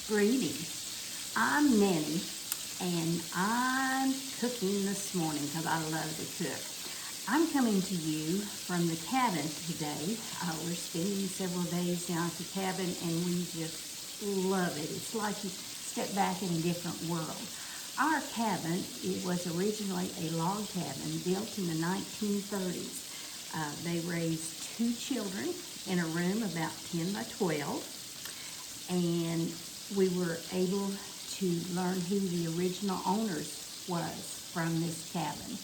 Greetings. I'm Nanny, and I'm cooking this morning because I love to cook. I'm coming to you from the cabin today. We're spending several days down at the cabin, and we just love it. It's like you step back in a different world. Our cabin, it was originally a log cabin built in the 1930s. They raised 2 children in a room about 10 by 12. And we were able to learn who the original owners was from this cabin.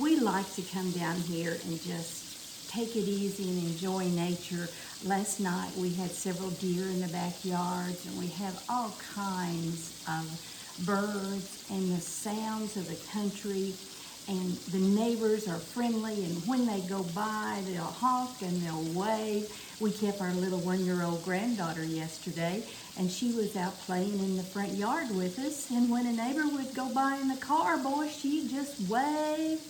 We like to come down here and just take it easy and enjoy nature. Last night we had several deer in the backyards, and we have all kinds of birds and the sounds of the country. And the neighbors are friendly, and when they go by, they'll honk and they'll wave. We kept our little 1-year-old granddaughter yesterday, and she was out playing in the front yard with us. And when a neighbor would go by in the car, boy, she'd just wave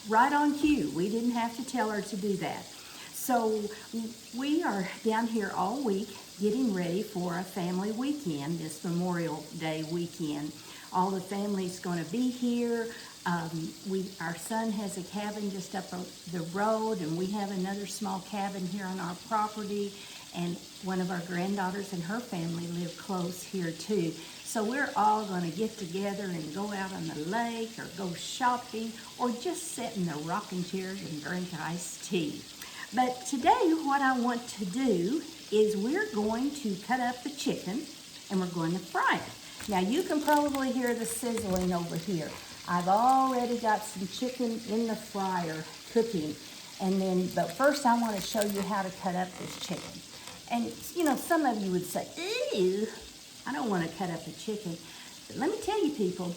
right on cue. We didn't have to tell her to do that. So we are down here all week getting ready for a family weekend, this Memorial Day weekend. All the family's going to be here. Our son has a cabin just up the road, and we have another small cabin here on our property, and one of our granddaughters and her family live close here too. So we're all going to get together and go out on the lake or go shopping or just sit in the rocking chairs and drink iced tea. But today what I want to do is we're going to cut up the chicken and we're going to fry it. Now you can probably hear the sizzling over here. I've already got some chicken in the fryer cooking, but first I want to show you how to cut up this chicken. And you know, some of you would say, ew, I don't want to cut up the chicken. But let me tell you people,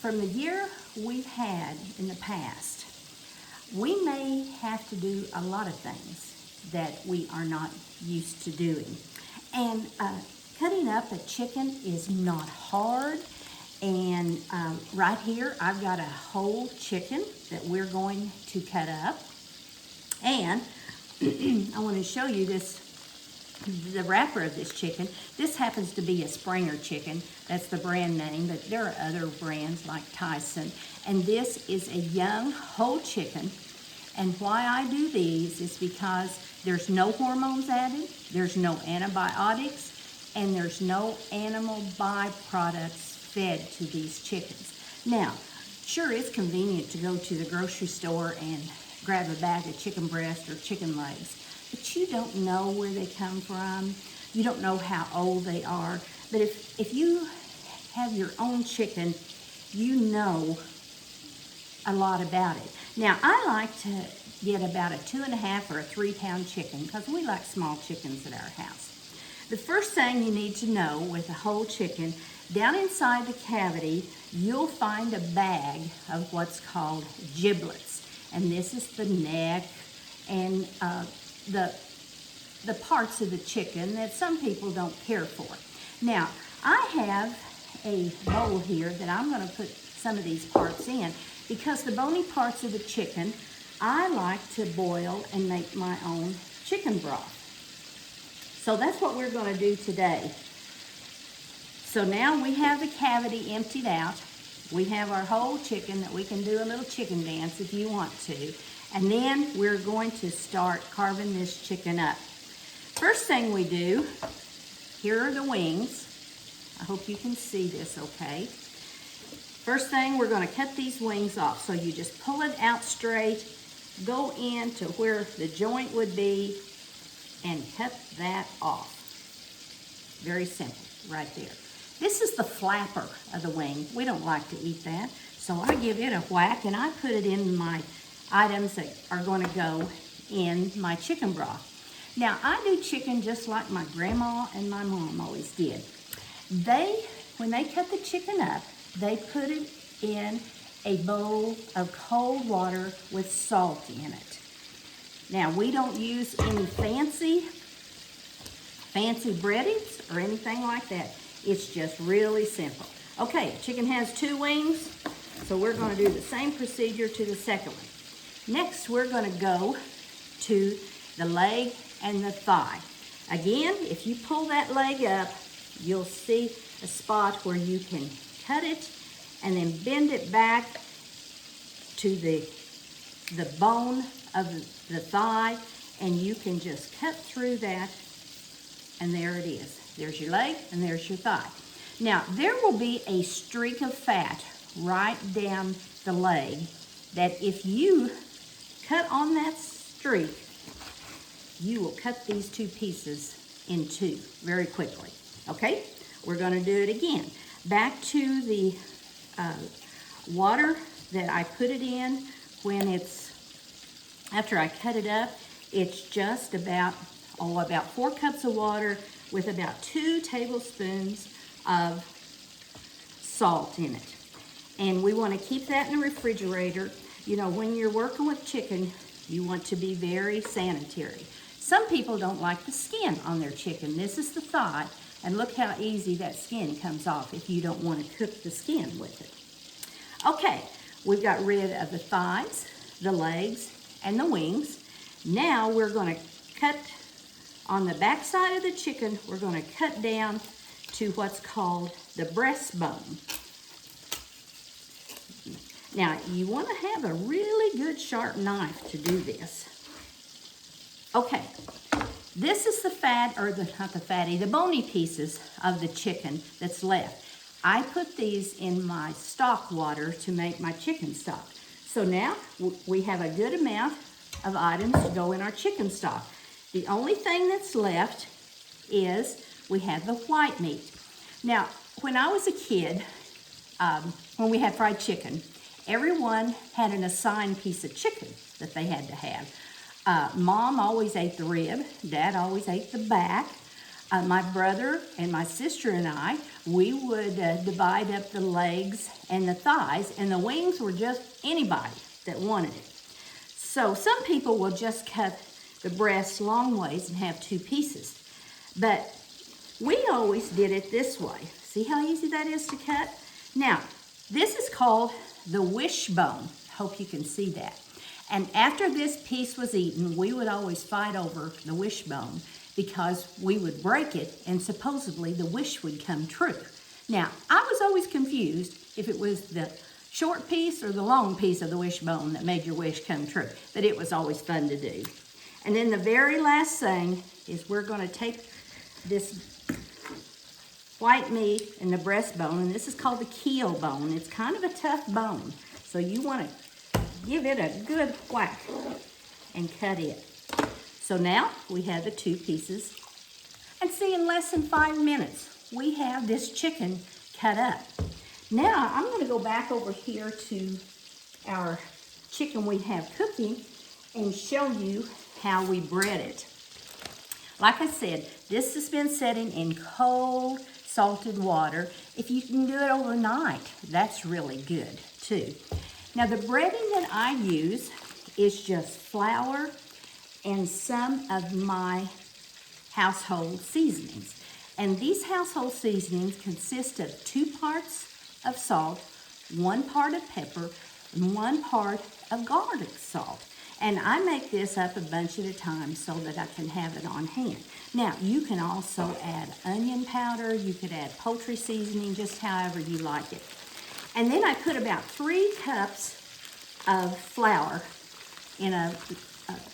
from the year we've had in the past, we may have to do a lot of things that we are not used to doing. And cutting up a chicken is not hard. And right here, I've got a whole chicken that we're going to cut up. And I want to show you the wrapper of this chicken. This happens to be a Springer chicken. That's the brand name, but there are other brands like Tyson. And this is a young whole chicken. And why I do these is because there's no hormones added, there's no antibiotics, and there's no animal byproducts fed to these chickens. Now, sure, it's convenient to go to the grocery store and grab a bag of chicken breast or chicken legs, but you don't know where they come from. You don't know how old they are. But if you have your own chicken, you know a lot about it. Now, I like to get about a 2.5 or a 3-pound chicken because we like small chickens at our house. The first thing you need to know with a whole chicken, down inside the cavity, you'll find a bag of what's called giblets. And this is the neck and the parts of the chicken that some people don't care for. Now, I have a bowl here that I'm going to put some of these parts in because the bony parts of the chicken, I like to boil and make my own chicken broth. So that's what we're going to do today. So now we have the cavity emptied out. We have our whole chicken that we can do a little chicken dance if you want to. And then we're going to start carving this chicken up. First thing we do, here are the wings. I hope you can see this okay. First thing, we're going to cut these wings off. So you just pull it out straight, go into where the joint would be, and cut that off. Very simple, right there. This is the flapper of the wing. We don't like to eat that, so I give it a whack and I put it in my items that are going to go in my chicken broth. Now, I do chicken just like my grandma and my mom always did. When they cut the chicken up, they put it in a bowl of cold water with salt in it. Now, we don't use any fancy breadings or anything like that. It's just really simple. Okay, chicken has 2 wings, so we're going to do the same procedure to the second one. Next, we're going to go to the leg and the thigh. Again, if you pull that leg up, you'll see a spot where you can cut it and then bend it back to the bone of the thigh, and you can just cut through that, and there it is. There's your leg and there's your thigh. Now, there will be a streak of fat right down the leg that if you cut on that streak, you will cut these two pieces in two very quickly. Okay, we're going to do it again. Back to the water that I put it in when after I cut it up. It's just about 4 cups of water with about 2 tablespoons of salt in it. And we want to keep that in the refrigerator. You know, when you're working with chicken, you want to be very sanitary. Some people don't like the skin on their chicken. This is the thigh, and look how easy that skin comes off if you don't want to cook the skin with it. Okay, we've got rid of the thighs, the legs, and the wings. Now we're going to cut on the back side of the chicken. We're going to cut down to what's called the breastbone. Now, you want to have a really good sharp knife to do this. Okay, this is the fat, or the bony pieces of the chicken that's left. I put these in my stock water to make my chicken stock. So now we have a good amount of items to go in our chicken stock. The only thing that's left is we have the white meat. Now, when I was a kid, when we had fried chicken, everyone had an assigned piece of chicken that they had to have. Mom always ate the rib. Dad always ate the back. My brother and my sister and I, we would divide up the legs and the thighs, and the wings were just anybody that wanted it. So some people will just cut the breast long ways and have 2 pieces. But we always did it this way. See how easy that is to cut? Now, this is called the wishbone. Hope you can see that. And after this piece was eaten, we would always fight over the wishbone because we would break it and supposedly the wish would come true. Now, I was always confused if it was the short piece or the long piece of the wishbone that made your wish come true, but it was always fun to do. And then the very last thing is we're going to take this white meat and the breastbone, and this is called the keel bone. It's kind of a tough bone, so you want to give it a good whack and cut it. So now we have the 2 pieces, and see, in less than 5 minutes we have this chicken cut up. Now I'm going to go back over here to our chicken we have cooking and show you how we bread it. Like I said, this has been setting in cold salted water. If you can do it overnight, that's really good too. Now the breading that I use is just flour and some of my household seasonings. And these household seasonings consist of 2 parts of salt, 1 part of pepper, and 1 part of garlic salt. And I make this up a bunch at a time so that I can have it on hand. Now, you can also add onion powder, you could add poultry seasoning, just however you like it. And then I put about 3 cups of flour in a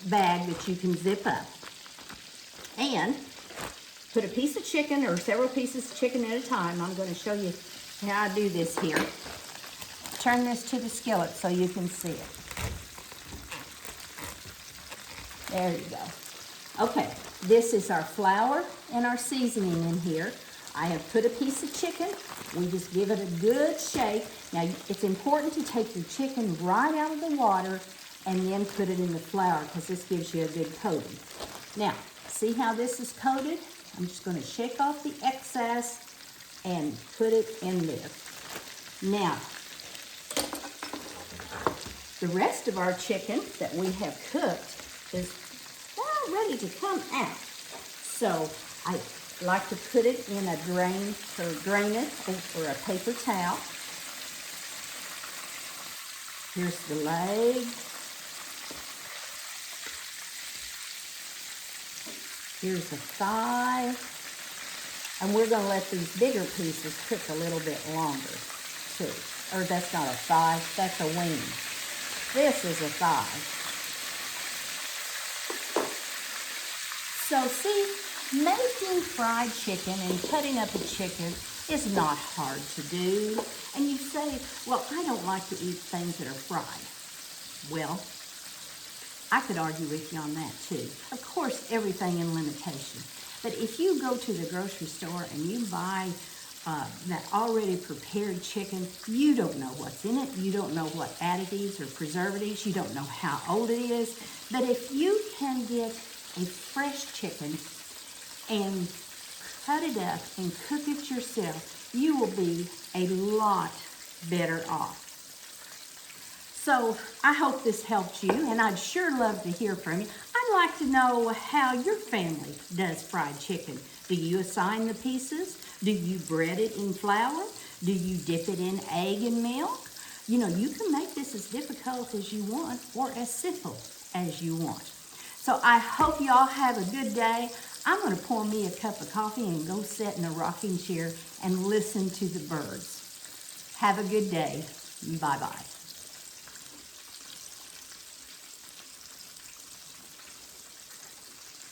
bag that you can zip up. And put a piece of chicken or several pieces of chicken at a time. I'm going to show you how I do this here. Turn this to the skillet so you can see it. There you go. Okay, this is our flour and our seasoning in here. I have put a piece of chicken. We just give it a good shake. Now, it's important to take the chicken right out of the water and then put it in the flour because this gives you a good coating. Now, see how this is coated? I'm just going to shake off the excess and put it in there. Now, the rest of our chicken that we have cooked is about ready to come out. So I like to put it in a drain it or a paper towel. Here's the leg. Here's the thigh. And we're going to let these bigger pieces cook a little bit longer, too. Or that's not a thigh, that's a wing. This is a thigh. So see, making fried chicken and cutting up a chicken is not hard to do. And you say, well, I don't like to eat things that are fried. Well, I could argue with you on that too. Of course, everything in limitation. But if you go to the grocery store and you buy that already prepared chicken, you don't know what's in it. You don't know what additives or preservatives. You don't know how old it is. But if you can get a fresh chicken and cut it up and cook it yourself, you will be a lot better off. So I hope this helped you, and I'd sure love to hear from you. I'd like to know how your family does fried chicken. Do you assign the pieces? Do you bread it in flour? Do you dip it in egg and milk? You know, you can make this as difficult as you want or as simple as you want. So I hope y'all have a good day. I'm going to pour me a cup of coffee and go sit in a rocking chair and listen to the birds. Have a good day. Bye-bye.